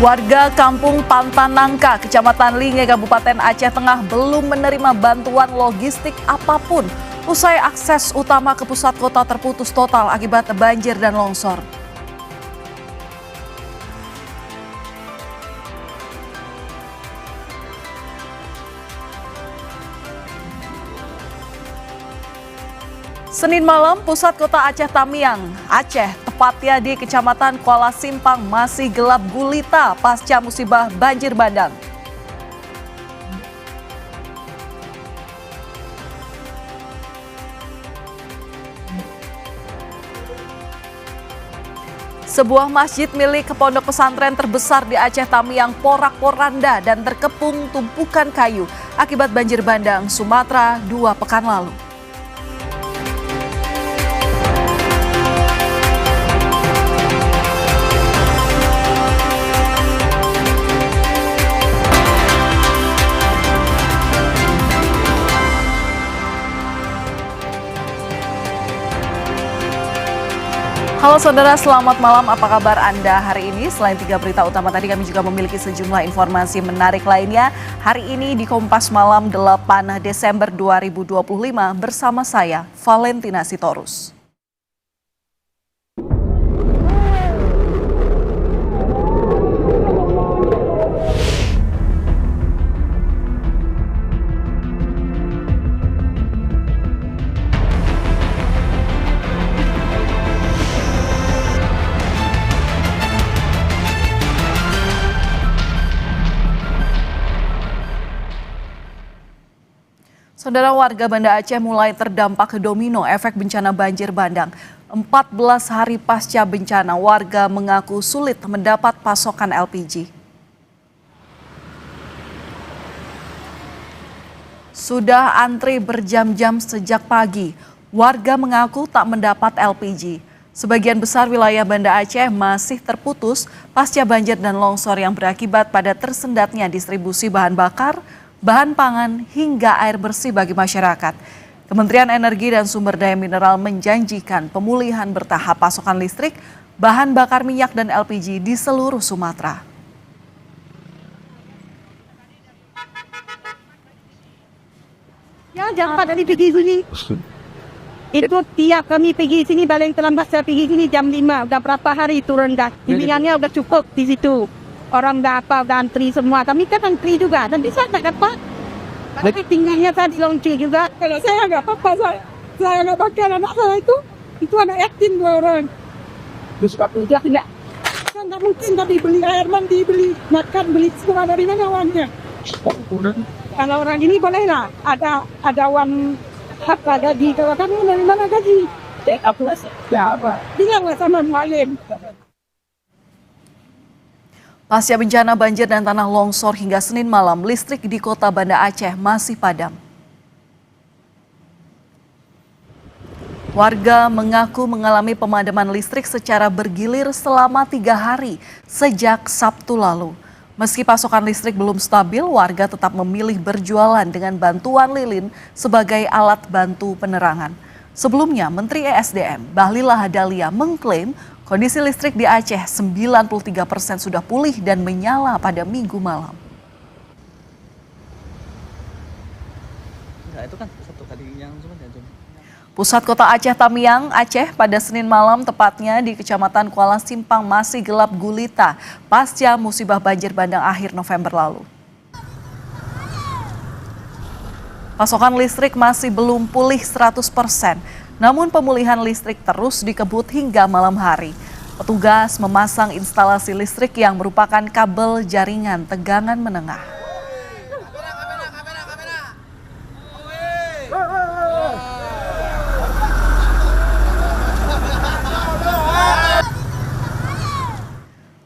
Warga Kampung Pantan Nangka, Kecamatan Linge, Kabupaten Aceh Tengah belum menerima bantuan logistik apapun usai akses utama ke pusat kota terputus total akibat banjir dan longsor. Senin malam, pusat kota Aceh Tamiang, Aceh, tepatnya di Kecamatan Kuala Simpang masih gelap gulita pasca musibah banjir bandang. Sebuah masjid milik pondok pesantren terbesar di Aceh Tamiang porak-poranda dan terkepung tumpukan kayu akibat banjir bandang Sumatera 2 pekan lalu. Halo saudara, selamat malam. Apa kabar Anda hari ini? Selain 3 berita utama tadi, kami juga memiliki sejumlah informasi menarik lainnya. Hari ini di Kompas Malam 8 Desember 2025 bersama saya, Valentina Sitorus. Saudara, warga Banda Aceh mulai terdampak domino efek bencana banjir bandang. 14 hari pasca bencana, warga mengaku sulit mendapat pasokan LPG. Sudah antri berjam-jam sejak pagi, warga mengaku tak mendapat LPG. Sebagian besar wilayah Banda Aceh masih terputus pasca banjir dan longsor yang berakibat pada tersendatnya distribusi bahan bakar, bahan pangan hingga air bersih bagi masyarakat. Kementerian Energi dan Sumber Daya Mineral menjanjikan pemulihan bertahap pasokan listrik, bahan bakar minyak dan LPG di seluruh Sumatera. Ya, jangan pada pergi sini. Itu tiap kami pergi sini, paling terlambat saya pergi sini jam 5. Udah berapa hari turun dah. Bimbingannya udah cukup di situ. Orang dah apa, udah antri semua. Kami kan antri juga. Dan bisa tak dapat. Tapi tinggalnya tadi lonceng juga. Kalau saya nggak apa-apa, saya nggak pakai anak saya itu. Itu anak yatim 2 orang. Terus sudah tidak. Saya nggak mungkin tadi beli air mandi, beli makan, beli semua dari mana uangnya. Kalau orang ini boleh lah. Ada uang hak gaji. Kalau kami dari mana gaji? Apa? Bilanglah sama mualim. Pasca bencana banjir dan tanah longsor hingga Senin malam, listrik di kota Banda Aceh masih padam. Warga mengaku mengalami pemadaman listrik secara bergilir selama 3 hari sejak Sabtu lalu. Meski pasokan listrik belum stabil, warga tetap memilih berjualan dengan bantuan lilin sebagai alat bantu penerangan. Sebelumnya, Menteri ESDM Bahlil Lahadalia mengklaim kondisi listrik di Aceh 93% sudah pulih dan menyala pada Minggu malam. Pusat kota Aceh Tamiang, Aceh pada Senin malam tepatnya di Kecamatan Kuala Simpang masih gelap gulita pasca musibah banjir bandang akhir November lalu. Pasokan listrik masih belum pulih 100%. Namun pemulihan listrik terus dikebut hingga malam hari. Petugas memasang instalasi listrik yang merupakan kabel jaringan tegangan menengah.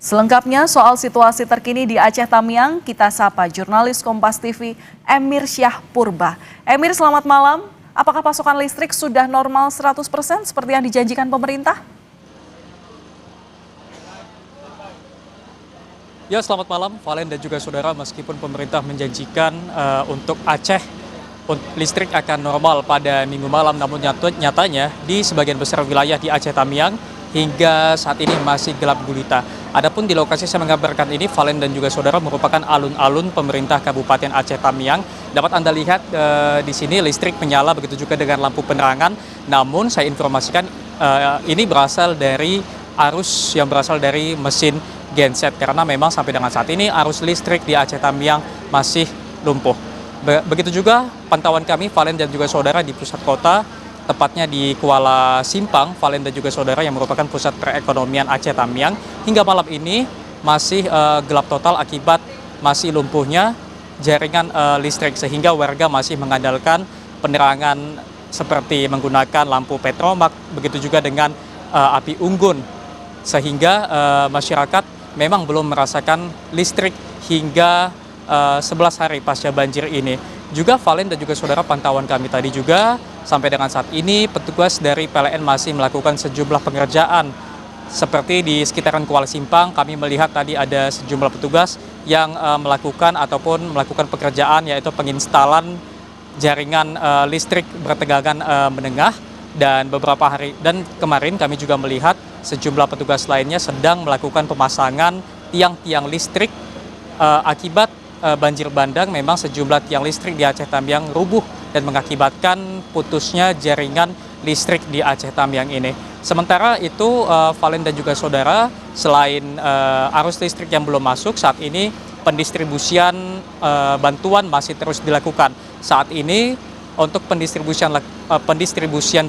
Selengkapnya soal situasi terkini di Aceh Tamiang, kita sapa jurnalis Kompas TV Emir Syah Purba. Emir, selamat malam. Apakah pasokan listrik sudah normal 100% seperti yang dijanjikan pemerintah? Ya, selamat malam Valen dan juga saudara. Meskipun pemerintah menjanjikan untuk Aceh listrik akan normal pada Minggu malam, namun nyatanya di sebagian besar wilayah di Aceh Tamiang hingga saat ini masih gelap gulita. Adapun di lokasi saya mengabarkan ini, Valen dan juga saudara, merupakan alun-alun pemerintah Kabupaten Aceh Tamiang. Dapat Anda lihat di sini listrik menyala, begitu juga dengan lampu penerangan. Namun saya informasikan ini berasal dari arus yang berasal dari mesin genset, karena memang sampai dengan saat ini arus listrik di Aceh Tamiang masih lumpuh. Begitu juga pantauan kami, Valen dan juga saudara, di pusat kota, tepatnya di Kuala Simpang, Valen dan juga saudara, yang merupakan pusat perekonomian Aceh Tamiang. Hingga malam ini masih gelap total akibat masih lumpuhnya jaringan listrik, sehingga warga masih mengandalkan penerangan seperti menggunakan lampu petromak, begitu juga dengan api unggun, sehingga masyarakat memang belum merasakan listrik hingga 11 hari pasca banjir ini. Juga Valen dan juga saudara, pantauan kami tadi juga, sampai dengan saat ini petugas dari PLN masih melakukan sejumlah pengerjaan. Seperti di sekitaran Kuala Simpang, kami melihat tadi ada sejumlah petugas yang melakukan pekerjaan, yaitu penginstalan jaringan listrik bertegangan menengah. Dan beberapa hari dan kemarin kami juga melihat sejumlah petugas lainnya sedang melakukan pemasangan tiang-tiang listrik akibat banjir bandang. Memang sejumlah tiang listrik di Aceh Tamiang rubuh dan mengakibatkan putusnya jaringan listrik di Aceh Tamiang ini. Sementara itu, Valen dan juga saudara, selain arus listrik yang belum masuk, saat ini pendistribusian bantuan masih terus dilakukan. Saat ini untuk pendistribusian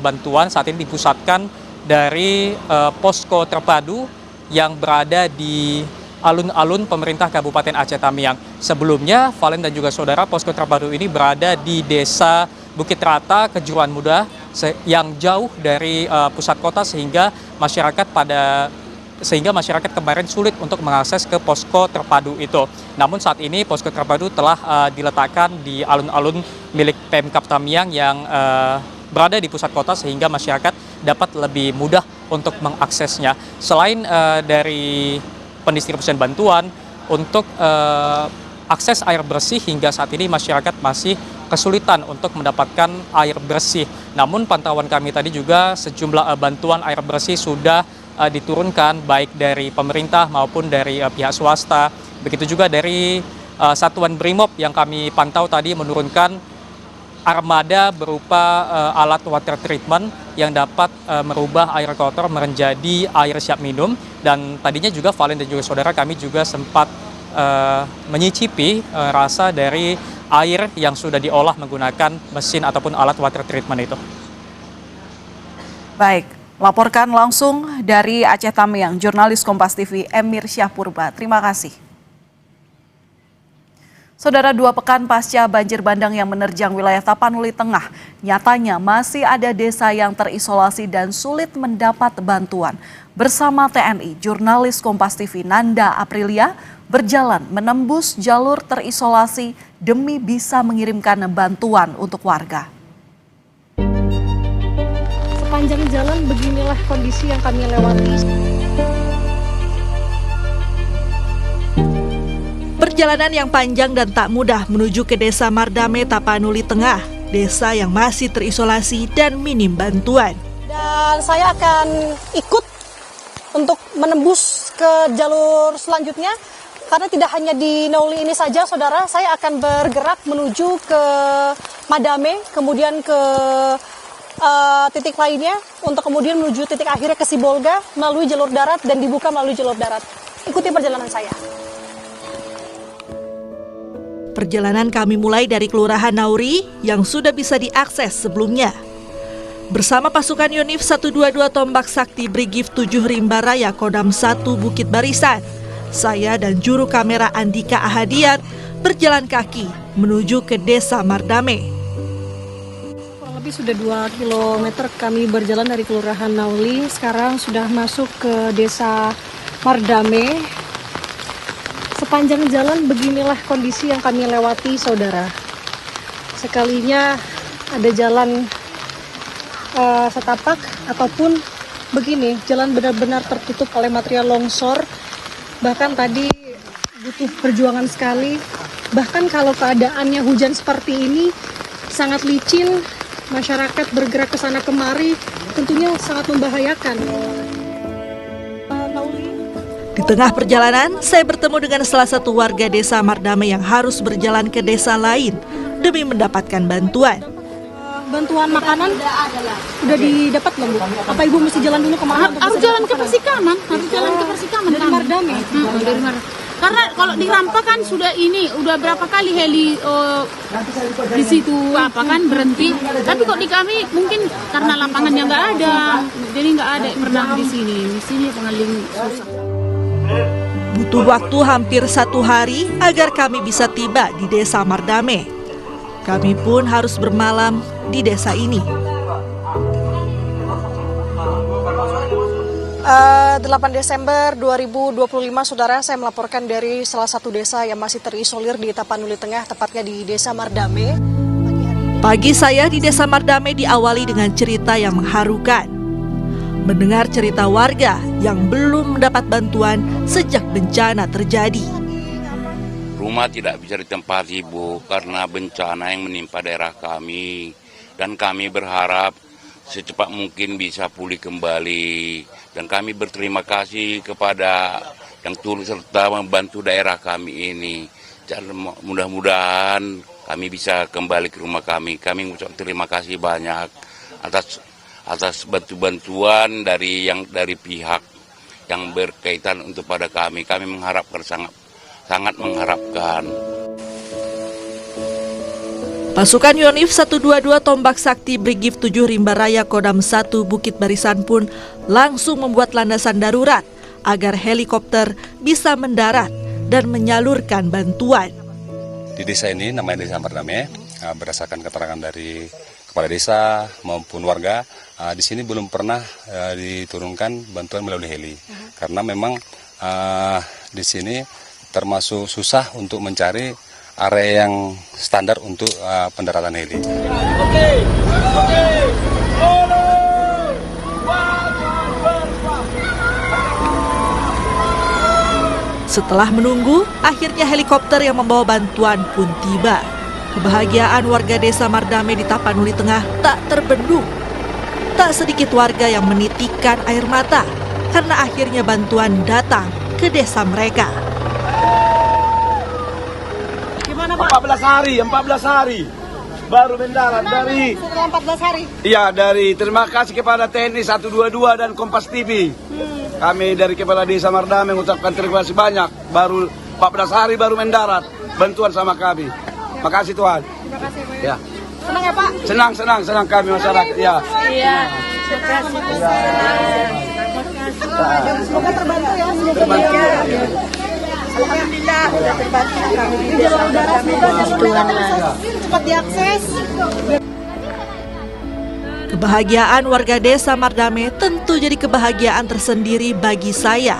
bantuan saat ini dipusatkan dari posko terpadu yang berada di alun-alun pemerintah Kabupaten Aceh Tamiang. Sebelumnya, Valen dan juga saudara, posko terpadu ini berada di Desa Bukit Rata, Kejuruan Muda, yang jauh dari pusat kota, sehingga masyarakat kemarin sulit untuk mengakses ke posko terpadu itu. Namun saat ini posko terpadu telah diletakkan di alun-alun milik Pemkab Tamiang yang berada di pusat kota, sehingga masyarakat dapat lebih mudah untuk mengaksesnya. Selain dari pendistribusian bantuan, untuk akses air bersih, hingga saat ini masyarakat masih kesulitan untuk mendapatkan air bersih. Namun pantauan kami tadi juga sejumlah bantuan air bersih sudah diturunkan, baik dari pemerintah maupun dari pihak swasta. Begitu juga dari Satuan Brimob yang kami pantau tadi menurunkan armada berupa alat water treatment yang dapat merubah air kotor menjadi air siap minum. Dan tadinya juga Valen dan juga saudara, kami juga sempat menyicipi rasa dari air yang sudah diolah menggunakan mesin ataupun alat water treatment itu. Baik, laporkan langsung dari Aceh Tamiang, jurnalis Kompas TV Emir Syahpurba. Terima kasih. Saudara, 2 pekan pasca banjir bandang yang menerjang wilayah Tapanuli Tengah, nyatanya masih ada desa yang terisolasi dan sulit mendapat bantuan. Bersama TNI, jurnalis Kompas TV Nanda Aprilia berjalan menembus jalur terisolasi demi bisa mengirimkan bantuan untuk warga. Sepanjang jalan beginilah kondisi yang kami lewati. Perjalanan yang panjang dan tak mudah menuju ke Desa Mardame, Tapanuli Tengah, desa yang masih terisolasi dan minim bantuan. Dan saya akan ikut untuk menembus ke jalur selanjutnya, karena tidak hanya di Nauli ini saja, saudara, saya akan bergerak menuju ke Madame, kemudian ke titik lainnya, untuk kemudian menuju titik akhirnya ke Sibolga melalui jalur darat dan dibuka melalui jalur darat. Ikuti perjalanan saya. Perjalanan kami mulai dari Kelurahan Nauri yang sudah bisa diakses sebelumnya. Bersama pasukan Yonif 122 Tombak Sakti Brigif 7 Rimba Raya Kodam 1 Bukit Barisan, saya dan juru kamera Andika Ahadiat berjalan kaki menuju ke Desa Mardame. Kurang lebih sudah 2 km kami berjalan dari Kelurahan Nauli. Sekarang sudah masuk ke Desa Mardame. Sepanjang jalan beginilah kondisi yang kami lewati, saudara. Sekalinya ada jalan setapak ataupun begini, jalan benar-benar tertutup oleh material longsor. Bahkan tadi butuh perjuangan sekali. Bahkan kalau keadaannya hujan seperti ini sangat licin, masyarakat bergerak ke sana kemari tentunya sangat membahayakan. Di tengah perjalanan, saya bertemu dengan salah satu warga desa Mardame yang harus berjalan ke desa lain demi mendapatkan bantuan. Bantuan makanan udah didapat belum, Bu? Apa Ibu mesti jalan dulu ke mana? Harus jalan ke Persikaman, Dari Mardame. Dari Mardame. Karena kalau di Rampa kan udah berapa kali heli di situ berhenti. Tapi kok di kami mungkin karena lapangannya nggak ada, jadi nggak ada yang pernah di sini. Di sini paling susah. Butuh waktu hampir 1 hari agar kami bisa tiba di desa Mardame. Kami pun harus bermalam di desa ini. 8 Desember 2025, Saudara, saya melaporkan dari salah satu desa yang masih terisolir di Tapanuli Tengah, tepatnya di Desa Mardame. Pagi saya di Desa Mardame diawali dengan cerita yang mengharukan. Mendengar cerita warga yang belum mendapat bantuan sejak bencana terjadi. Rumah tidak bisa ditempati, Bu, karena bencana yang menimpa daerah kami. Dan kami berharap secepat mungkin bisa pulih kembali. Dan kami berterima kasih kepada yang turut serta membantu daerah kami ini. Mudah-mudahan kami bisa kembali ke rumah kami. Kami mengucapkan terima kasih banyak atas bantuan dari pihak yang berkaitan untuk pada kami. Kami mengharapkan sangat mengharapkan. Pasukan Yonif 122 Tombak Sakti Brigif 7 Rimba Raya Kodam 1 Bukit Barisan pun langsung membuat landasan darurat agar helikopter bisa mendarat dan menyalurkan bantuan. Di desa ini namanya Desa Mardame, berdasarkan keterangan dari kepala desa maupun warga, di sini belum pernah diturunkan bantuan melalui heli. Karena memang di sini termasuk susah untuk mencari area yang standar untuk pendaratan heli. Setelah menunggu, akhirnya helikopter yang membawa bantuan pun tiba. Kebahagiaan warga desa Mardame di Tapanuli Tengah tak terbendung. Tak sedikit warga yang menitikkan air mata karena akhirnya bantuan datang ke desa mereka. 14 hari baru mendarat dari 14 hari. Iya, terima kasih kepada TNI 122 dan Kompas TV. Kami dari Kepala Desa Mardame mengucapkan terima kasih banyak. Baru 14 hari baru mendarat bantuan sama kami. Makasih Tuhan. Terima kasih, Pak. Ya. Senang ya, Pak? Senang kami masyarakat. Ya. Iya. Semoga terbantu ya. Terbantu. Alhamdulillah sudah terbantu. Di jalur udara cepat diakses. Kebahagiaan warga desa Mardame tentu jadi kebahagiaan tersendiri bagi saya.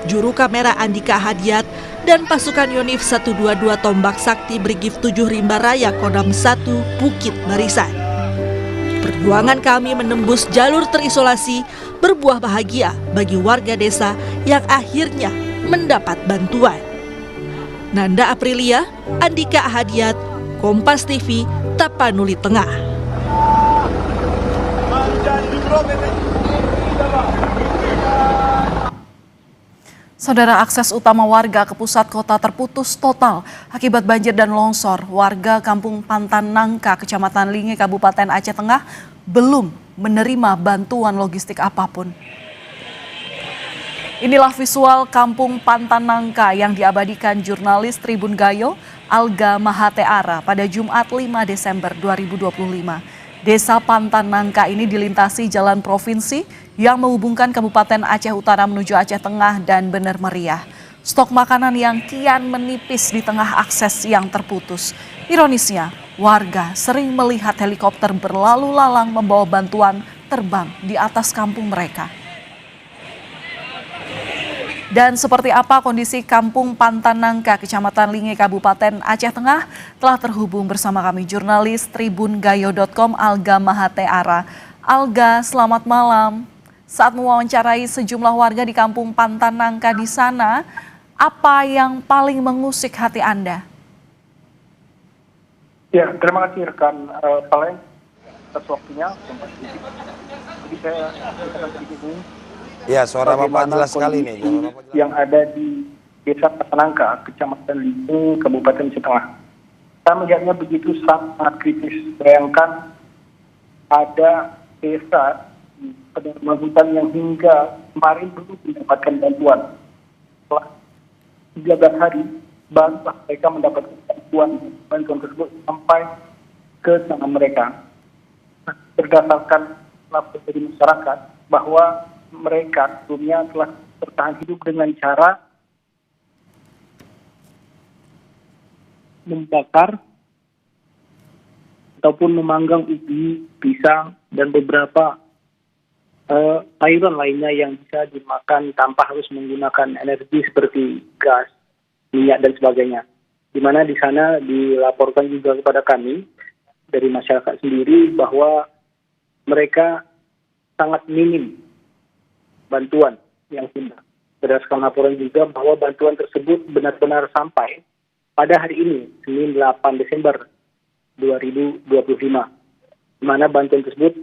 Juru kamera Andika Hadiat dan pasukan Yonif 122 Tombak Sakti Brigif 7 Rimba Raya Kodam 1 Bukit Barisan. Perjuangan kami menembus jalur terisolasi berbuah bahagia bagi warga desa yang akhirnya mendapat bantuan. Nanda Aprilia, Andika Hadiat, Kompas TV, Tapanuli Tengah. Saudara, akses utama warga ke pusat kota terputus total akibat banjir dan longsor. Warga Kampung Pantan Nangka, Kecamatan Linge, Kabupaten Aceh Tengah belum menerima bantuan logistik apapun. Inilah visual Kampung Pantan Nangka yang diabadikan jurnalis Tribun Gayo, Alga Mahateara pada Jumat 5 Desember 2025. Desa Pantan Nangka ini dilintasi jalan provinsi yang menghubungkan Kabupaten Aceh Utara menuju Aceh Tengah dan Bener Meriah. Stok makanan yang kian menipis di tengah akses yang terputus. Ironisnya, warga sering melihat helikopter berlalu lalang membawa bantuan terbang di atas kampung mereka. Dan seperti apa kondisi Kampung Pantan Nangka, Kecamatan Linge, Kabupaten Aceh Tengah, telah terhubung bersama kami jurnalis tribungayo.com Alga Mahateara. Alga, selamat malam. Saat mewawancarai sejumlah warga di Kampung Pantan Nangka di sana, apa yang paling mengusik hati Anda? Ya, terima kasih rekan Paleng atas waktunya. Jadi saya akan sedikit ini Ya, suara Bapak bagaimana jelas sekali nih. kondisi yang ada di Desa Patanangka, Kecamatan Lintung, Kabupaten Aceh Tengah. Saya melihatnya begitu sangat kritis. Bayangkan ada desa di pedalaman hutan yang hingga kemarin belum mendapatkan bantuan. Setelah 13 hari baru mereka mendapatkan bantuan tersebut sampai ke tangan mereka. Berdasarkan laporan dari masyarakat bahwa mereka sebelumnya telah bertahan hidup dengan cara membakar ataupun memanggang ubi, pisang, dan beberapa sayuran lainnya yang bisa dimakan tanpa harus menggunakan energi seperti gas, minyak, dan sebagainya. Di mana di sana dilaporkan juga kepada kami dari masyarakat sendiri bahwa mereka sangat minim bantuan yang sudah. Berdasarkan laporan juga bahwa bantuan tersebut benar-benar sampai pada hari ini, Senin 8 Desember 2025, di mana bantuan tersebut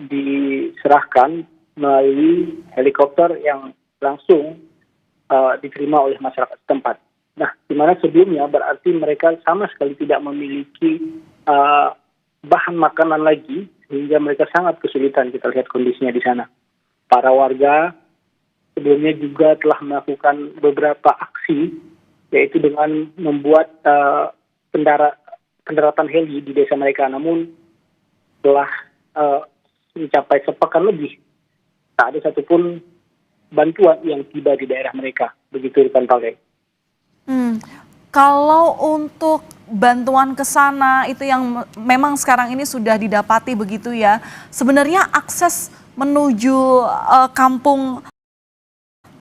diserahkan melalui helikopter yang langsung diterima oleh masyarakat setempat. Nah, di mana sebelumnya berarti mereka sama sekali tidak memiliki bahan makanan lagi, sehingga mereka sangat kesulitan. Kita lihat kondisinya di sana. Para warga sebelumnya juga telah melakukan beberapa aksi, yaitu dengan membuat pendaratan heli di desa mereka. Namun telah mencapai sepekan lebih, tak ada satupun bantuan yang tiba di daerah mereka. Begitu Rekan Palde. Kalau untuk bantuan ke sana itu yang memang sekarang ini sudah didapati begitu ya, sebenarnya akses menuju kampung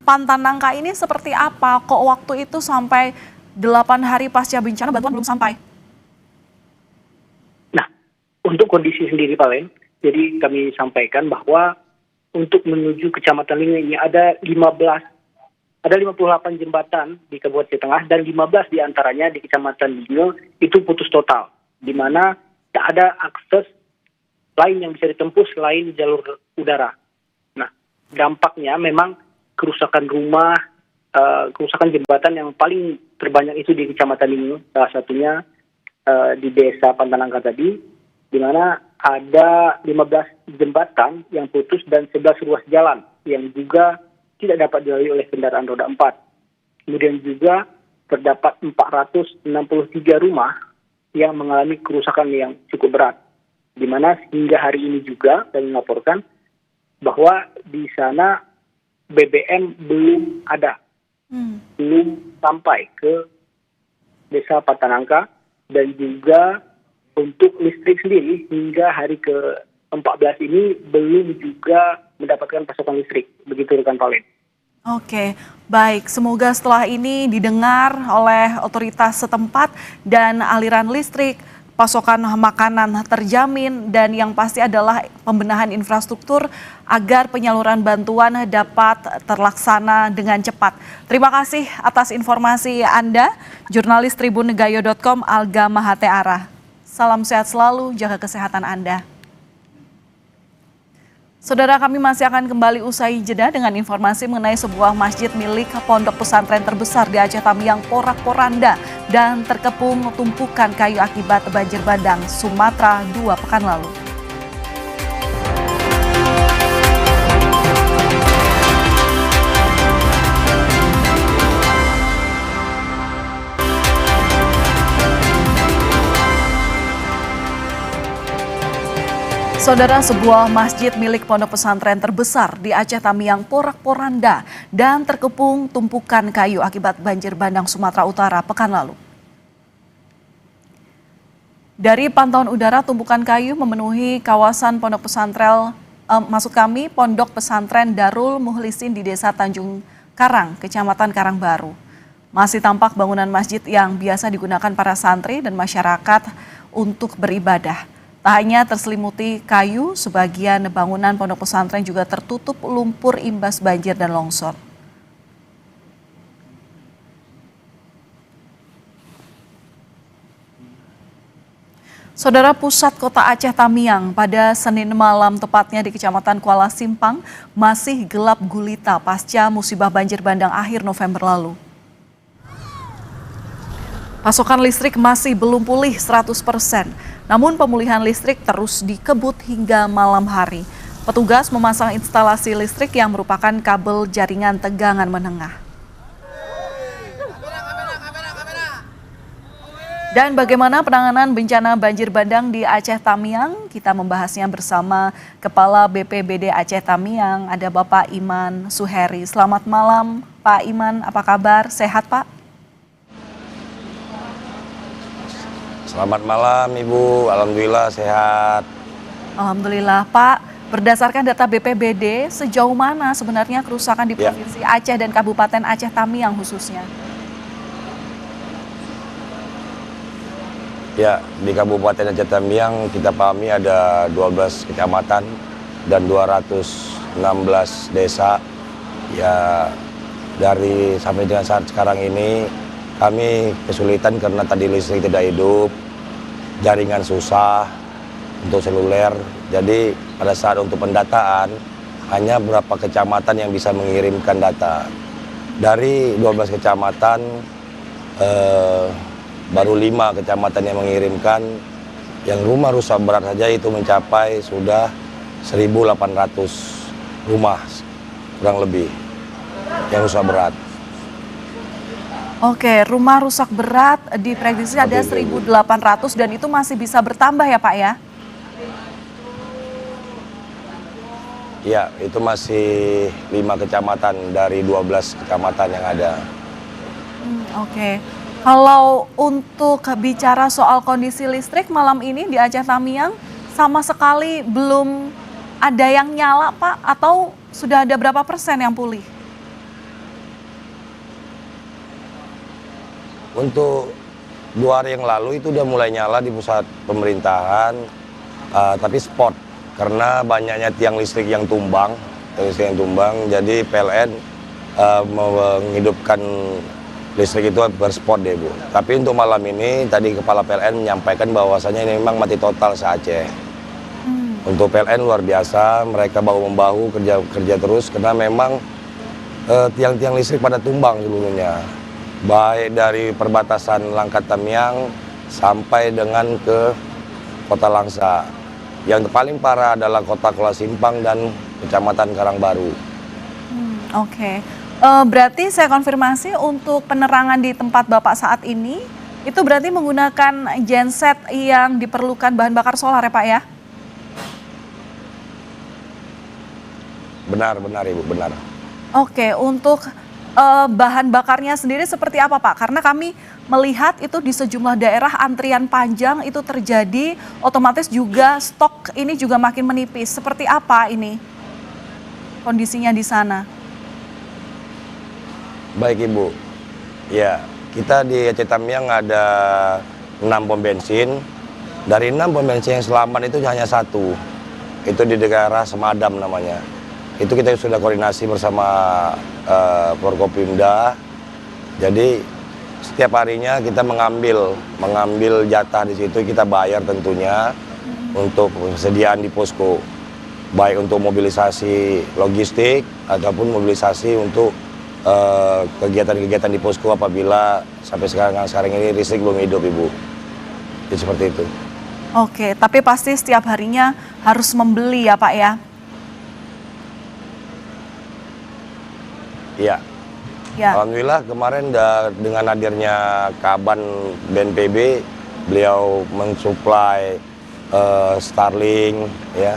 Pantanangka ini seperti apa? Kok waktu itu sampai 8 hari pasca bencana bantuan belum sampai? Nah, untuk kondisi sendiri Pak Len, jadi kami sampaikan bahwa untuk menuju Kecamatan Lingung ini ada 58 jembatan di Kabupaten Aceh Tengah dan 15 diantaranya di Kecamatan Lingung itu putus total, di mana tak ada akses lain yang bisa ditempuh selain jalur udara. Nah, dampaknya memang kerusakan rumah, kerusakan jembatan yang paling terbanyak itu di Kecamatan Lingung, salah satunya di Desa Pantanangka tadi, di mana ada 15 jembatan yang putus dan 11 ruas jalan yang juga tidak dapat dilalui oleh kendaraan roda 4. Kemudian juga terdapat 463 rumah yang mengalami kerusakan yang cukup berat. Di mana hingga hari ini juga kami melaporkan bahwa di sana BBM belum ada, belum sampai ke Desa Patanangka, dan juga untuk listrik sendiri hingga hari ke-14 ini belum juga mendapatkan pasokan listrik. Begitu Rekan Pauline. Oke, baik. Semoga setelah ini didengar oleh otoritas setempat dan aliran listrik, pasokan makanan terjamin, dan yang pasti adalah pembenahan infrastruktur agar penyaluran bantuan dapat terlaksana dengan cepat. Terima kasih atas informasi Anda, jurnalis tribunnegayo.com Alga Mahateara. Salam sehat selalu, jaga kesehatan Anda. Saudara, kami masih akan kembali usai jeda dengan informasi mengenai sebuah masjid milik pondok pesantren terbesar di Aceh Tamiang porak-poranda dan terkepung tumpukan kayu akibat banjir bandang Sumatera 2 pekan lalu. Saudara, sebuah masjid milik pondok pesantren terbesar di Aceh Tamiang porak-poranda dan terkepung tumpukan kayu akibat banjir bandang Sumatera Utara pekan lalu. Dari pantauan udara, tumpukan kayu memenuhi kawasan pondok pesantren Darul Muhlisin di Desa Tanjung Karang, Kecamatan Karangbaru. Masih tampak bangunan masjid yang biasa digunakan para santri dan masyarakat untuk beribadah. Tak hanya terselimuti kayu, sebagian bangunan pondok pesantren juga tertutup lumpur imbas banjir dan longsor. Saudara, pusat kota Aceh Tamiang pada Senin malam tepatnya di Kecamatan Kuala Simpang masih gelap gulita pasca musibah banjir bandang akhir November lalu. Pasokan listrik masih belum pulih 100%, namun pemulihan listrik terus dikebut hingga malam hari. Petugas memasang instalasi listrik yang merupakan kabel jaringan tegangan menengah. Dan bagaimana penanganan bencana banjir bandang di Aceh Tamiang? Kita membahasnya bersama Kepala BPBD Aceh Tamiang, ada Bapak Iman Suheri. Selamat malam Pak Iman, apa kabar? Sehat Pak? Selamat malam Ibu, Alhamdulillah sehat. Alhamdulillah Pak, berdasarkan data BPBD, sejauh mana sebenarnya kerusakan di Provinsi Aceh dan Kabupaten Aceh Tamiang khususnya? Ya, di Kabupaten Aceh Tamiang kita pahami ada 12 kecamatan dan 216 desa. Ya, dari sampai dengan saat sekarang ini kami kesulitan karena tadi listrik tidak hidup, jaringan susah untuk seluler. Jadi pada saat untuk pendataan hanya beberapa kecamatan yang bisa mengirimkan data. Dari 12 kecamatan baru 5 kecamatan yang mengirimkan, yang rumah rusak berat saja itu mencapai sudah 1.800 rumah kurang lebih yang rusak berat. Oke, rumah rusak berat diprediksi ada 1.800 dan itu masih bisa bertambah ya Pak ya? Ya, itu masih 5 kecamatan dari 12 kecamatan yang ada. Oke. Kalau untuk bicara soal kondisi listrik malam ini di Aceh Tamiang, sama sekali belum ada yang nyala Pak, atau sudah ada berapa persen yang pulih? Untuk 2 hari yang lalu itu udah mulai nyala di pusat pemerintahan, tapi spot. Karena banyaknya tiang listrik yang tumbang, jadi PLN menghidupkan listrik itu berspot deh Bu. Tapi untuk malam ini tadi Kepala PLN menyampaikan bahwasanya ini memang mati total se-Aceh. Untuk PLN luar biasa, mereka bahu-membahu kerja terus karena memang tiang-tiang listrik pada tumbang seluruhnya. Baik dari perbatasan Langkat Tamiang sampai dengan ke Kota Langsa. Yang paling parah adalah Kota Kuala Simpang dan Kecamatan Karangbaru. Oke. Berarti saya konfirmasi untuk penerangan di tempat Bapak saat ini, itu berarti menggunakan genset yang diperlukan bahan bakar solar ya Pak ya? Benar Ibu, benar. Oke, untuk bahan bakarnya sendiri seperti apa Pak? Karena kami melihat itu di sejumlah daerah antrian panjang itu terjadi, otomatis juga stok ini juga makin menipis. Seperti apa ini kondisinya di sana? Baik Ibu, ya kita di Aceh Tamiang ada 6 pom bensin. Dari 6 pom bensin yang selamat itu hanya 1, itu di daerah Semadam namanya. Itu kita sudah koordinasi bersama Forkopimda. Jadi setiap harinya kita mengambil jatah di situ, kita bayar tentunya untuk persediaan di posko, baik untuk mobilisasi logistik ataupun mobilisasi untuk kegiatan-kegiatan di posko apabila sampai sekarang ini listrik belum hidup Ibu. Jadi seperti itu. Oke, tapi pasti setiap harinya harus membeli ya Pak ya? Iya. Ya. Alhamdulillah kemarin dengan hadirnya Kaban BNPB, beliau mensuplai Starlink, ya,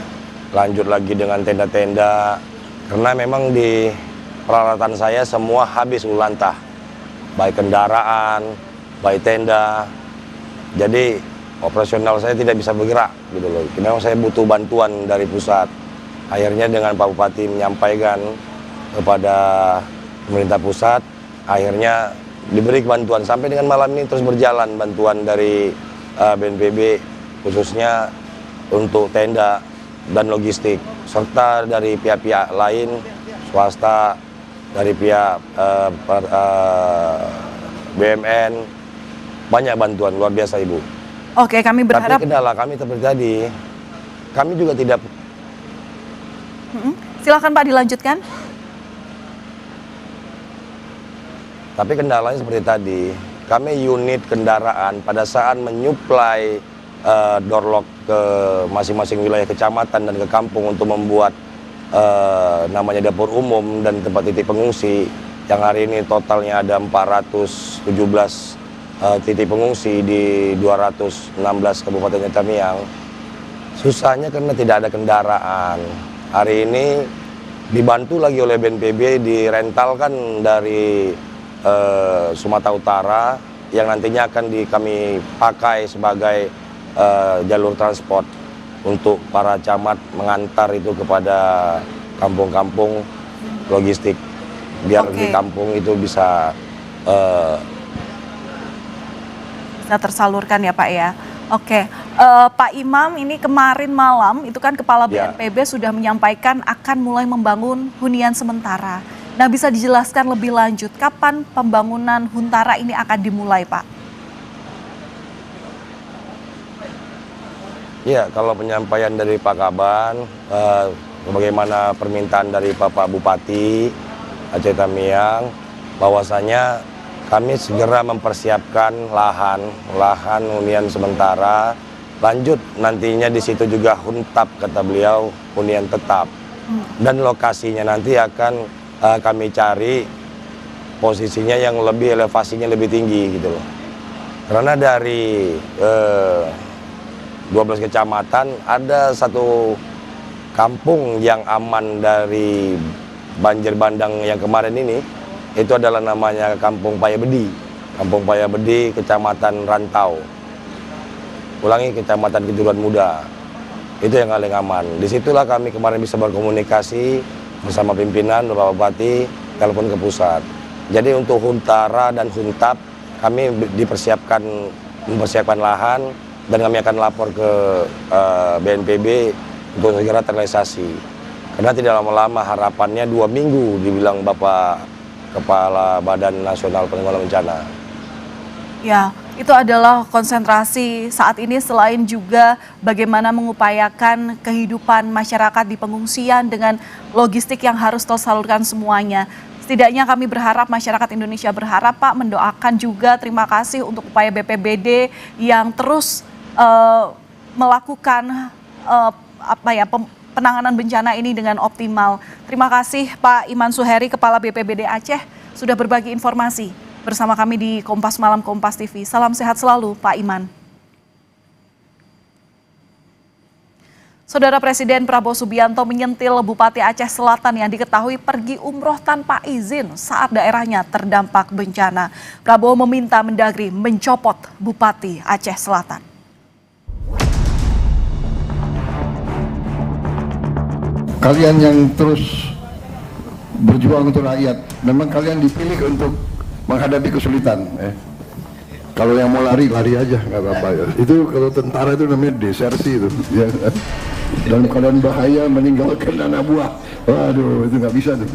lanjut lagi dengan tenda-tenda, karena memang di peralatan saya semua habis ulantah, baik kendaraan, baik tenda, jadi operasional saya tidak bisa bergerak gitu loh. Memang saya butuh bantuan dari pusat. Akhirnya dengan Pak Bupati menyampaikan kepada pemerintah pusat, akhirnya diberi bantuan sampai dengan malam ini terus berjalan bantuan dari BNPB khususnya untuk tenda dan logistik, serta dari pihak-pihak lain swasta, dari pihak BUMN, banyak bantuan luar biasa Ibu. Oke, kami berharap. Tapi kendala kami terjadi. Kami juga tidak. Silakan Pak dilanjutkan. Tapi kendalanya seperti tadi. Kami unit kendaraan pada saat menyuplai doorlock ke masing-masing wilayah kecamatan dan ke kampung untuk membuat namanya dapur umum dan tempat titik pengungsi yang hari ini totalnya ada 417 titik pengungsi di 216 Kabupaten Tamiang. Susahnya karena tidak ada kendaraan. Hari ini dibantu lagi oleh BNPB, direntalkan dari Sumatera Utara yang nantinya akan kami pakai sebagai jalur transport untuk para camat mengantar itu kepada kampung-kampung logistik biar di kampung itu bisa tersalurkan ya Pak ya. Oke, Pak Imam, ini kemarin malam itu kan Kepala BNPB sudah menyampaikan akan mulai membangun hunian sementara. Nah, bisa dijelaskan lebih lanjut kapan pembangunan Huntara ini akan dimulai, Pak? Ya, kalau penyampaian dari Pak Kaban, bagaimana permintaan dari Bapak Bupati Aceh Tamiang, bahwasanya kami segera mempersiapkan lahan hunian sementara. Lanjut nantinya di situ juga huntap, kata beliau, hunian tetap. Dan lokasinya nanti akan kami cari posisinya yang lebih elevasinya lebih tinggi gitu loh. Karena dari 12 kecamatan ada satu kampung yang aman dari banjir bandang yang kemarin ini, itu adalah namanya Kampung Payabedi. Kampung Payabedi, Kecamatan Rantau. Ulangi, Kecamatan Kejuruan Muda. Itu yang paling aman. Disitulah kami kemarin bisa berkomunikasi bersama pimpinan, Bapak Bupati, telepon ke pusat. Jadi untuk Huntara dan Huntap, kami mempersiapkan lahan, dan kami akan lapor ke BNPB untuk segera terrealisasi. Karena tidak lama-lama, harapannya 2 minggu, dibilang Bapak Kepala Badan Nasional Penanggulangan Bencana. Ya, itu adalah konsentrasi saat ini, selain juga bagaimana mengupayakan kehidupan masyarakat di pengungsian dengan logistik yang harus tersalurkan semuanya. Setidaknya kami berharap, masyarakat Indonesia berharap, Pak, mendoakan juga, terima kasih untuk upaya BPBD yang terus melakukan penanganan bencana ini dengan optimal. Terima kasih Pak Iman Suheri, Kepala BPBD Aceh, sudah berbagi informasi bersama kami di Kompas Malam Kompas TV. Salam sehat selalu Pak Iman. Saudara, Presiden Prabowo Subianto menyentil Bupati Aceh Selatan yang diketahui pergi umroh tanpa izin saat daerahnya terdampak bencana. Prabowo meminta Mendagri mencopot Bupati Aceh Selatan. Kalian yang terus berjuang untuk rakyat, memang kalian dipilih untuk menghadapi kesulitan. Kalau yang mau lari aja, nggak apa-apa. Itu kalau tentara itu namanya desersi itu. Ya. Dalam keadaan bahaya meninggalkan anak buah. Waduh, itu nggak bisa tuh.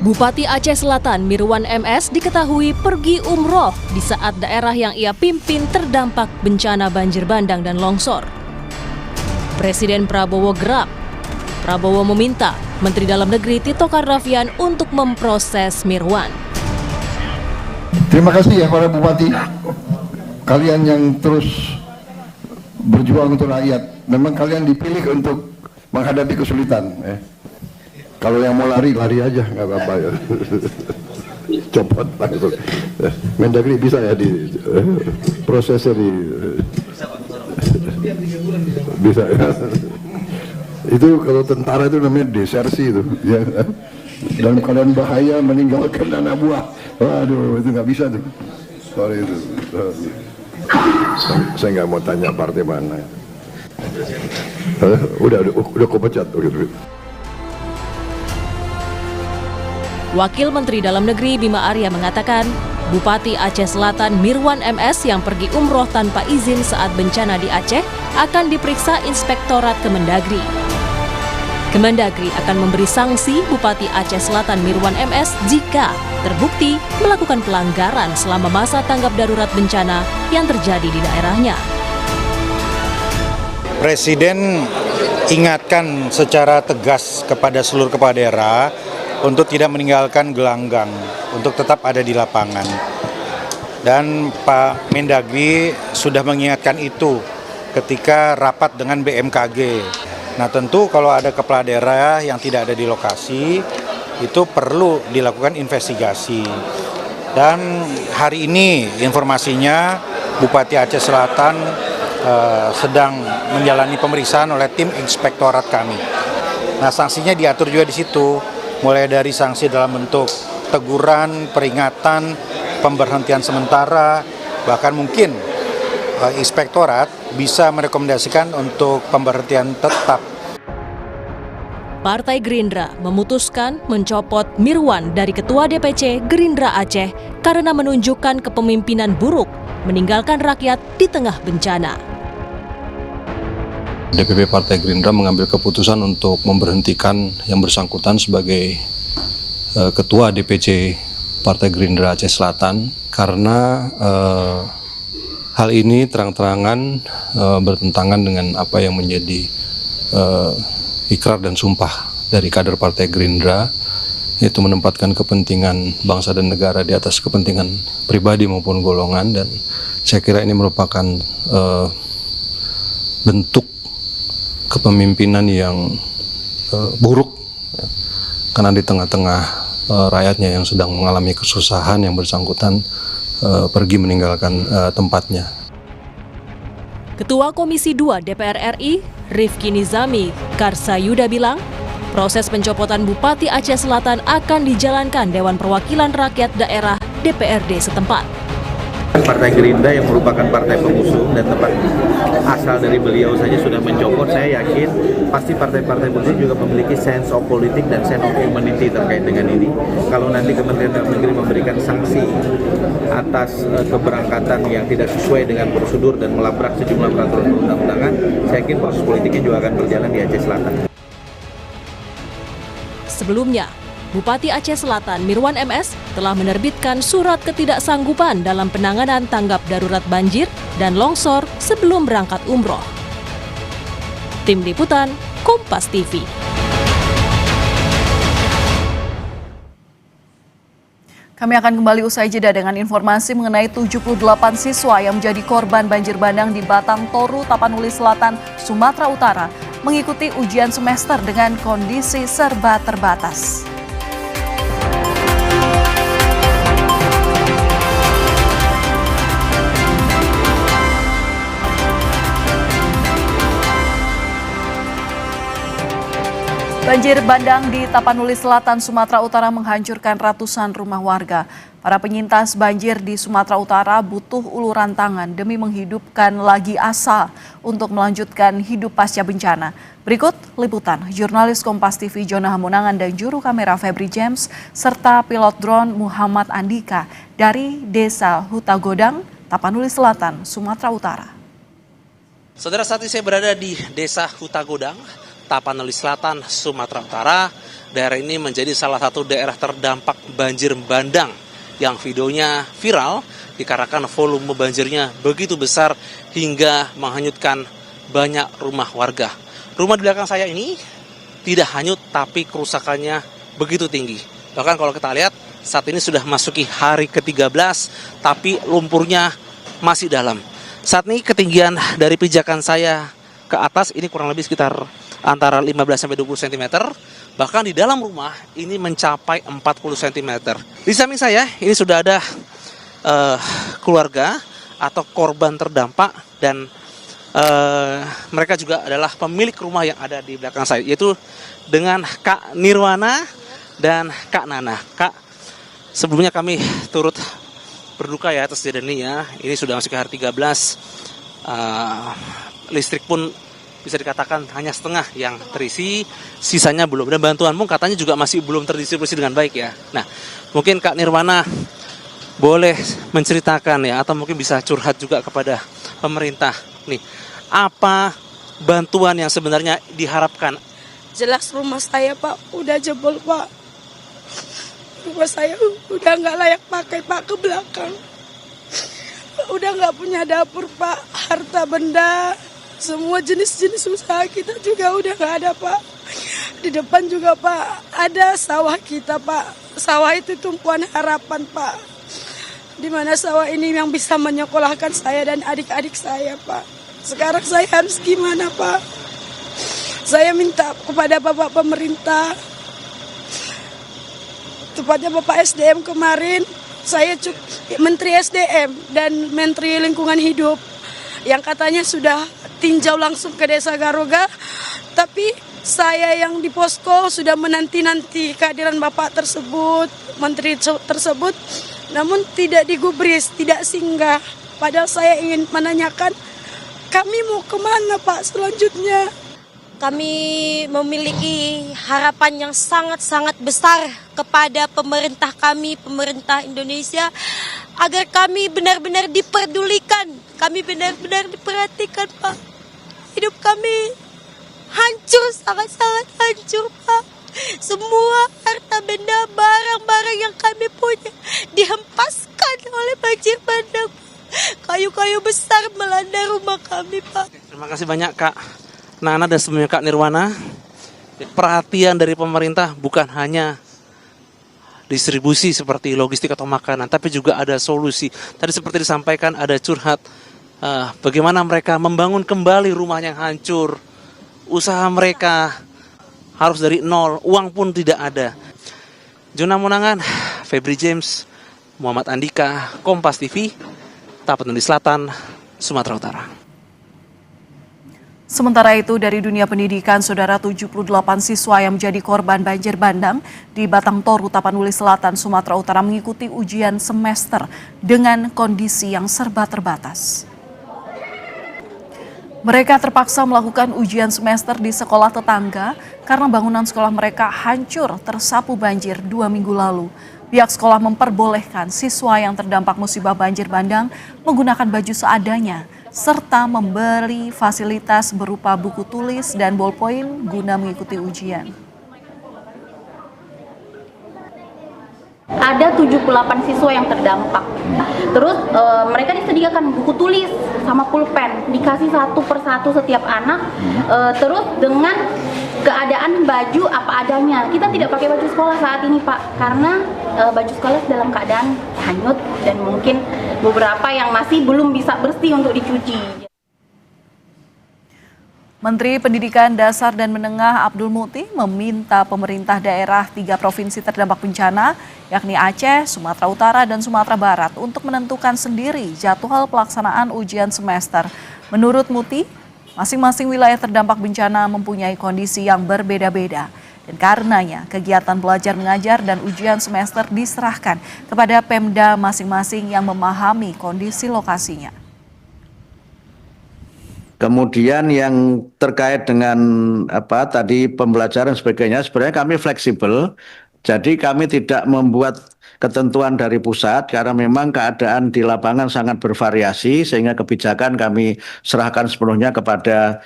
Bupati Aceh Selatan Mirwan MS diketahui pergi umroh di saat daerah yang ia pimpin terdampak bencana banjir bandang dan longsor. Presiden Prabowo geram. Prabowo meminta Menteri Dalam Negeri Tito Karnavian untuk memproses Mirwan. Terima kasih ya para bupati. Kalian yang terus berjuang untuk rakyat. Memang kalian dipilih untuk menghadapi kesulitan. Kalau yang mau lari aja, nggak apa-apa ya. Copot langsung. Mendagri bisa ya di prosesnya di bisa ya. Itu kalau tentara itu namanya desersi itu. Ya. Dalam keadaan bahaya meninggalkan anak buah. Waduh, itu nggak bisa tuh. Sorry itu. Saya nggak mau tanya partai mana. Udah kupecat. Wakil Menteri Dalam Negeri Bima Arya mengatakan, Bupati Aceh Selatan Mirwan MS yang pergi umroh tanpa izin saat bencana di Aceh akan diperiksa Inspektorat Kemendagri. Kemendagri akan memberi sanksi Bupati Aceh Selatan Mirwan MS jika terbukti melakukan pelanggaran selama masa tanggap darurat bencana yang terjadi di daerahnya. Presiden ingatkan secara tegas kepada seluruh kepala daerah untuk tidak meninggalkan gelanggang, untuk tetap ada di lapangan. Dan Pak Mendagri sudah mengingatkan itu ketika rapat dengan BMKG. Nah tentu kalau ada kepala daerah yang tidak ada di lokasi, itu perlu dilakukan investigasi. Dan hari ini informasinya Bupati Aceh Selatan sedang menjalani pemeriksaan oleh tim inspektorat kami. Nah sanksinya diatur juga di situ, mulai dari sanksi dalam bentuk teguran, peringatan, pemberhentian sementara, bahkan mungkin inspektorat bisa merekomendasikan untuk pemberhentian tetap. Partai Gerindra memutuskan mencopot Mirwan dari Ketua DPC Gerindra Aceh karena menunjukkan kepemimpinan buruk, meninggalkan rakyat di tengah bencana. DPP Partai Gerindra mengambil keputusan untuk memberhentikan yang bersangkutan sebagai Ketua DPC Partai Gerindra Aceh Selatan karena hal ini terang-terangan bertentangan dengan apa yang menjadi ikrar dan sumpah dari kader Partai Gerindra, yaitu menempatkan kepentingan bangsa dan negara di atas kepentingan pribadi maupun golongan. Dan saya kira ini merupakan bentuk kepemimpinan yang buruk, karena di tengah-tengah rakyatnya yang sedang mengalami kesusahan, yang bersangkutan pergi meninggalkan tempatnya. Ketua Komisi 2 DPR RI, Rifki Nizami Karsayuda bilang, proses pencopotan Bupati Aceh Selatan akan dijalankan Dewan Perwakilan Rakyat Daerah DPRD setempat. Partai Gerindra yang merupakan partai pengusung dan tempat asal dari beliau saja sudah mencopot, saya yakin pasti partai-partai pengusung juga memiliki sense of politik dan sense of humanity terkait dengan ini. Kalau nanti Kementerian Dalam Negeri memberikan sanksi atas keberangkatan yang tidak sesuai dengan prosedur dan melabrak sejumlah peraturan perundang-undangan, saya yakin proses politiknya juga akan berjalan di Aceh Selatan. Sebelumnya, Bupati Aceh Selatan Mirwan MS telah menerbitkan surat ketidaksanggupan dalam penanganan tanggap darurat banjir dan longsor sebelum berangkat umroh. Tim Liputan, Kompas TV. Kami akan kembali usai jeda dengan informasi mengenai 78 siswa yang menjadi korban banjir bandang di Batang Toru, Tapanuli Selatan, Sumatera Utara, mengikuti ujian semester dengan kondisi serba terbatas. Banjir bandang di Tapanuli Selatan, Sumatera Utara menghancurkan ratusan rumah warga. Para penyintas banjir di Sumatera Utara butuh uluran tangan demi menghidupkan lagi asa untuk melanjutkan hidup pasca bencana. Berikut liputan jurnalis Kompas TV Jona Hamunangan dan juru kamera Febri James serta pilot drone Muhammad Andika dari Desa Hutagodang, Tapanuli Selatan, Sumatera Utara. Saudara, saat ini saya berada di Desa Hutagodang, Tapanuli Selatan, Sumatera Utara. Daerah ini menjadi salah satu daerah terdampak banjir bandang yang videonya viral dikarenakan volume banjirnya begitu besar hingga menghanyutkan banyak rumah warga. Rumah di belakang saya ini tidak hanyut tapi kerusakannya begitu tinggi. Bahkan kalau kita lihat saat ini sudah masuki hari ke-13 tapi lumpurnya masih dalam. Saat ini ketinggian dari pijakan saya ke atas ini kurang lebih sekitar antara 15-20 cm, bahkan di dalam rumah ini mencapai 40 cm. Di samping saya ini sudah ada keluarga atau korban terdampak dan mereka juga adalah pemilik rumah yang ada di belakang saya, yaitu dengan Kak Nirwana dan Kak Nana. Kak, sebelumnya kami turut berduka ya atas kejadian ini ya. Ini sudah masuk ke hari 13, listrik pun bisa dikatakan hanya setengah yang terisi, sisanya belum. Dan bantuanmu katanya juga masih belum terdistribusi dengan baik ya. Nah, mungkin Kak Nirwana boleh menceritakan ya, atau mungkin bisa curhat juga kepada pemerintah nih, apa bantuan yang sebenarnya diharapkan Jelas rumah saya Pak udah jebol Pak. Rumah saya udah nggak layak pakai Pak, ke belakang. Udah nggak punya dapur Pak, harta benda, semua jenis-jenis usaha kita juga udah nggak ada Pak. Di depan juga Pak ada sawah kita Pak. Sawah itu tumpuan harapan Pak. Di mana sawah ini yang bisa menyekolahkan saya dan adik-adik saya Pak. Sekarang saya harus gimana Pak? Saya minta kepada Bapak pemerintah, tepatnya Bapak SDM kemarin, saya Menteri SDM dan Menteri Lingkungan Hidup yang katanya sudah tinjau langsung ke Desa Garoga, tapi saya yang di posko sudah menanti-nanti kehadiran Bapak tersebut, Menteri tersebut, namun tidak digubris, tidak singgah. Padahal saya ingin menanyakan, kami mau kemana Pak selanjutnya? Kami memiliki harapan yang sangat-sangat besar kepada pemerintah kami, pemerintah Indonesia, agar kami benar-benar diperdulikan, kami benar-benar diperhatikan Pak. Hidup kami hancur, sangat-sangat hancur Pak. Semua harta benda, barang-barang yang kami punya dihempaskan oleh banjir bandang. Kayu-kayu besar melanda rumah kami Pak. Terima kasih banyak Kak Nana dan sebelumnya Kak Nirwana. Perhatian dari pemerintah bukan hanya distribusi seperti logistik atau makanan, tapi juga ada solusi. Tadi seperti disampaikan ada curhat bagaimana mereka membangun kembali rumah yang hancur. Usaha mereka harus dari nol, uang pun tidak ada. Jona Monangan, Febri James, Muhammad Andika, Kompas TV, Tapanuli Selatan, Sumatera Utara. Sementara itu dari dunia pendidikan, saudara 78 siswa yang menjadi korban banjir bandang di Batang Toru, Tapanuli Selatan, Sumatera Utara mengikuti ujian semester dengan kondisi yang serba terbatas. Mereka terpaksa melakukan ujian semester di sekolah tetangga karena bangunan sekolah mereka hancur tersapu banjir 2 minggu lalu. Pihak sekolah memperbolehkan siswa yang terdampak musibah banjir bandang menggunakan baju seadanya, serta memberi fasilitas berupa buku tulis dan ballpoint guna mengikuti ujian. Ada 78 siswa yang terdampak. Terus mereka disediakan buku tulis sama pulpen, dikasih satu persatu setiap anak. Terus dengan keadaan baju apa adanya. Kita tidak pakai baju sekolah saat ini Pak, karena baju sekolah dalam keadaan hanyut dan mungkin beberapa yang masih belum bisa bersih untuk dicuci. Menteri Pendidikan Dasar dan Menengah Abdul Muti meminta pemerintah daerah 3 provinsi terdampak bencana, yakni Aceh, Sumatera Utara, dan Sumatera Barat, untuk menentukan sendiri jadwal pelaksanaan ujian semester. Menurut Muti, masing-masing wilayah terdampak bencana mempunyai kondisi yang berbeda-beda. Dan karenanya, kegiatan belajar mengajar dan ujian semester diserahkan kepada Pemda masing-masing yang memahami kondisi lokasinya. Kemudian yang terkait dengan tadi pembelajaran sebagainya, sebenarnya kami fleksibel. Jadi kami tidak membuat ketentuan dari pusat karena memang keadaan di lapangan sangat bervariasi, sehingga kebijakan kami serahkan sepenuhnya kepada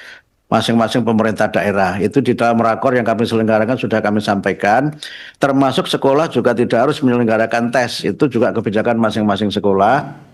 masing-masing pemerintah daerah. Itu di dalam rakor yang kami selenggarakan sudah kami sampaikan, termasuk sekolah juga tidak harus menyelenggarakan tes, itu juga kebijakan masing-masing sekolah.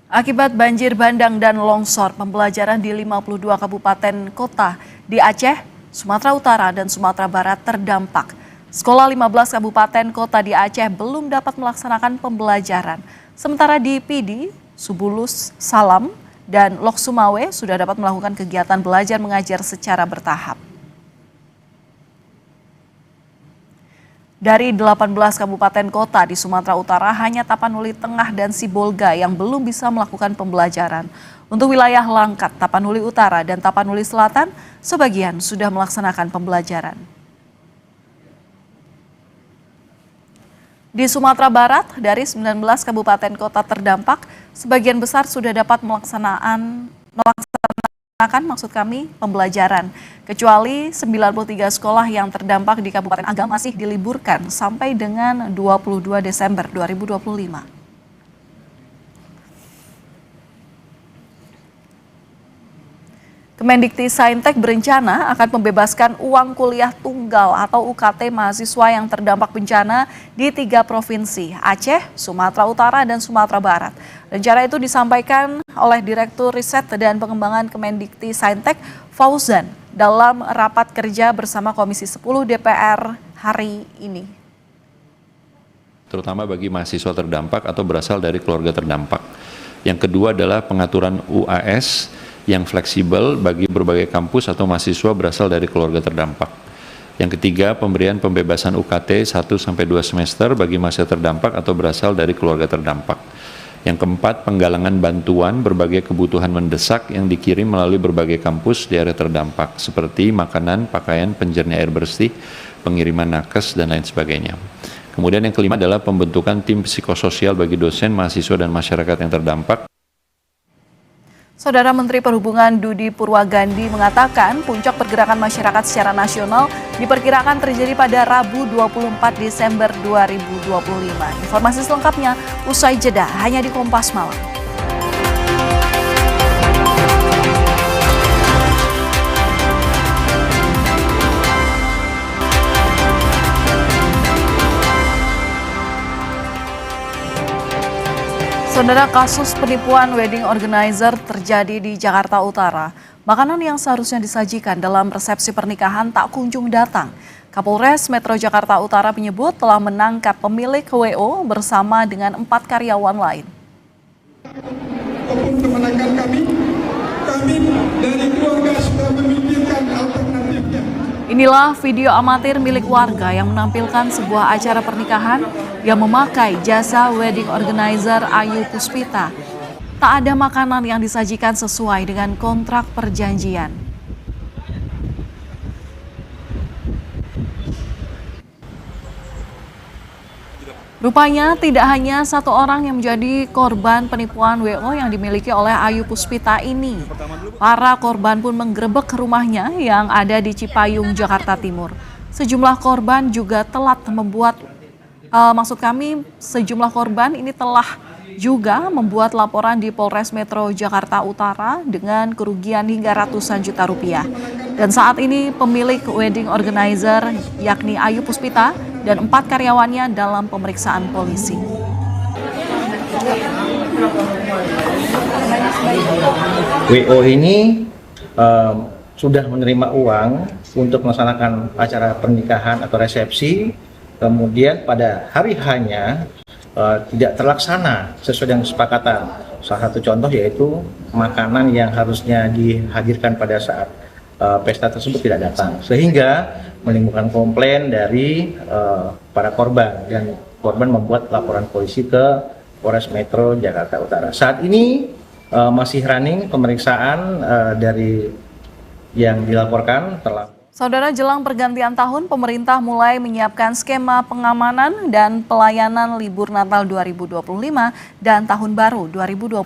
Akibat banjir bandang dan longsor, pembelajaran di 52 kabupaten kota di Aceh, Sumatera Utara, dan Sumatera Barat terdampak. Sekolah 15 kabupaten kota di Aceh belum dapat melaksanakan pembelajaran. Sementara di Pidi, Subulus, Salam, dan Lok Sumawe sudah dapat melakukan kegiatan belajar mengajar secara bertahap. Dari 18 kabupaten kota di Sumatera Utara, hanya Tapanuli Tengah dan Sibolga yang belum bisa melakukan pembelajaran. Untuk wilayah Langkat, Tapanuli Utara, dan Tapanuli Selatan, sebagian sudah melaksanakan pembelajaran. Di Sumatera Barat, dari 19 kabupaten kota terdampak, sebagian besar sudah dapat melaksanakan pembelajaran. Kecuali 93 sekolah yang terdampak di Kabupaten Agam masih diliburkan sampai dengan 22 Desember 2025. Kemendikti-Saintek berencana akan membebaskan uang kuliah tunggal atau UKT mahasiswa yang terdampak bencana di 3 provinsi, Aceh, Sumatera Utara, dan Sumatera Barat. Rencana itu disampaikan oleh Direktur Riset dan Pengembangan Kemendikti-Saintek, Fauzan, dalam rapat kerja bersama Komisi 10 DPR hari ini. Terutama bagi mahasiswa terdampak atau berasal dari keluarga terdampak. Yang kedua adalah pengaturan UAS yang fleksibel bagi berbagai kampus atau mahasiswa berasal dari keluarga terdampak. Yang ketiga, pemberian pembebasan UKT 1-2 semester bagi mahasiswa terdampak atau berasal dari keluarga terdampak. Yang keempat, penggalangan bantuan berbagai kebutuhan mendesak yang dikirim melalui berbagai kampus di area terdampak, seperti makanan, pakaian, penjernih air bersih, pengiriman nakes, dan lain sebagainya. Kemudian yang kelima adalah pembentukan tim psikososial bagi dosen, mahasiswa, dan masyarakat yang terdampak. Saudara Menteri Perhubungan Dudi Purwagandi mengatakan puncak pergerakan masyarakat secara nasional diperkirakan terjadi pada Rabu 24 Desember 2025. Informasi selengkapnya usai jeda hanya di Kompas Malam. Saudara, kasus penipuan wedding organizer terjadi di Jakarta Utara. Makanan yang seharusnya disajikan dalam resepsi pernikahan tak kunjung datang. Kapolres Metro Jakarta Utara menyebut telah menangkap pemilik WO bersama dengan 4 karyawan lain. Untuk kemenangan kami dari keluarga sudah memikirkan alternatifnya. Inilah video amatir milik warga yang menampilkan sebuah acara pernikahan yang memakai jasa wedding organizer Ayu Puspita. Tak ada makanan yang disajikan sesuai dengan kontrak perjanjian. Rupanya tidak hanya satu orang yang menjadi korban penipuan WO yang dimiliki oleh Ayu Puspita ini. Para korban pun menggerebek rumahnya yang ada di Cipayung, Jakarta Timur. Sejumlah korban juga telah membuat sejumlah korban ini telah juga membuat laporan di Polres Metro Jakarta Utara dengan kerugian hingga ratusan juta rupiah. Dan saat ini pemilik wedding organizer yakni Ayu Puspita dan 4 karyawannya dalam pemeriksaan polisi. WO ini sudah menerima uang untuk melaksanakan acara pernikahan atau resepsi. Kemudian pada hari H-nya tidak terlaksana sesuai dengan kesepakatan. Salah satu contoh yaitu makanan yang harusnya dihadirkan pada saat pesta tersebut tidak datang. Sehingga menimbulkan komplain dari para korban dan korban membuat laporan polisi ke Polres Metro Jakarta Utara. Saat ini masih running pemeriksaan dari yang dilaporkan telah. Saudara, jelang pergantian tahun, pemerintah mulai menyiapkan skema pengamanan dan pelayanan libur Natal 2025 dan Tahun Baru 2026.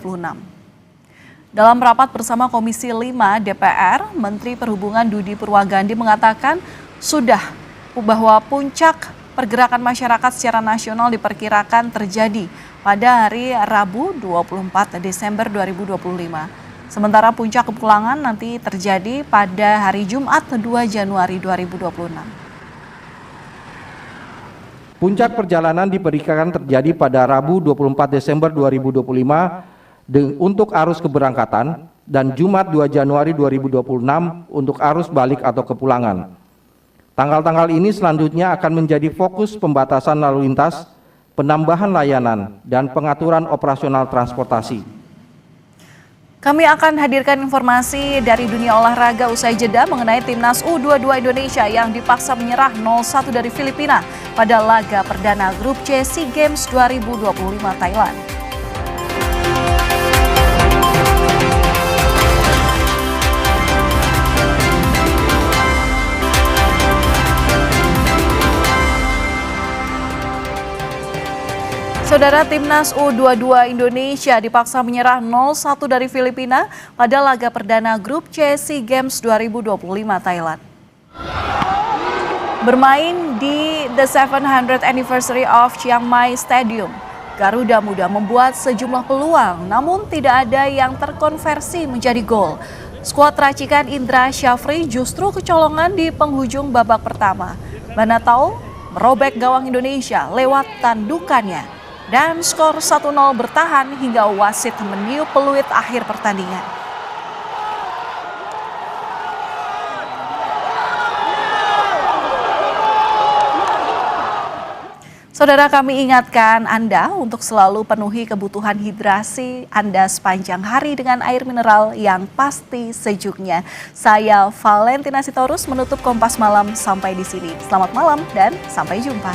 Dalam rapat bersama Komisi 5 DPR, Menteri Perhubungan Dudi Purwagandi mengatakan sudah bahwa puncak pergerakan masyarakat secara nasional diperkirakan terjadi pada hari Rabu 24 Desember 2025. Sementara puncak kepulangan nanti terjadi pada hari Jumat 2 Januari 2026. Puncak perjalanan diperkirakan terjadi pada Rabu 24 Desember 2025 untuk arus keberangkatan dan Jumat 2 Januari 2026 untuk arus balik atau kepulangan. Tanggal-tanggal ini selanjutnya akan menjadi fokus pembatasan lalu lintas, penambahan layanan, dan pengaturan operasional transportasi. Kami akan hadirkan informasi dari dunia olahraga usai jeda mengenai timnas U22 Indonesia yang dipaksa menyerah 0-1 dari Filipina pada laga perdana grup C SEA Games 2025 Thailand. Saudara, timnas U22 Indonesia dipaksa menyerah 0-1 dari Filipina pada laga perdana grup C SEA Games 2025 Thailand. Bermain di the 700th anniversary of Chiang Mai Stadium, Garuda Muda membuat sejumlah peluang namun tidak ada yang terkonversi menjadi gol. Skuad racikan Indra Syafri justru kecolongan di penghujung babak pertama. Banatau merobek gawang Indonesia lewat tandukannya dan skor 1-0 bertahan hingga wasit meniup peluit akhir pertandingan. Saudara, kami ingatkan Anda untuk selalu penuhi kebutuhan hidrasi Anda sepanjang hari dengan air mineral yang pasti sejuknya. Saya Valentina Sitorus menutup Kompas Malam sampai di sini. Selamat malam dan sampai jumpa.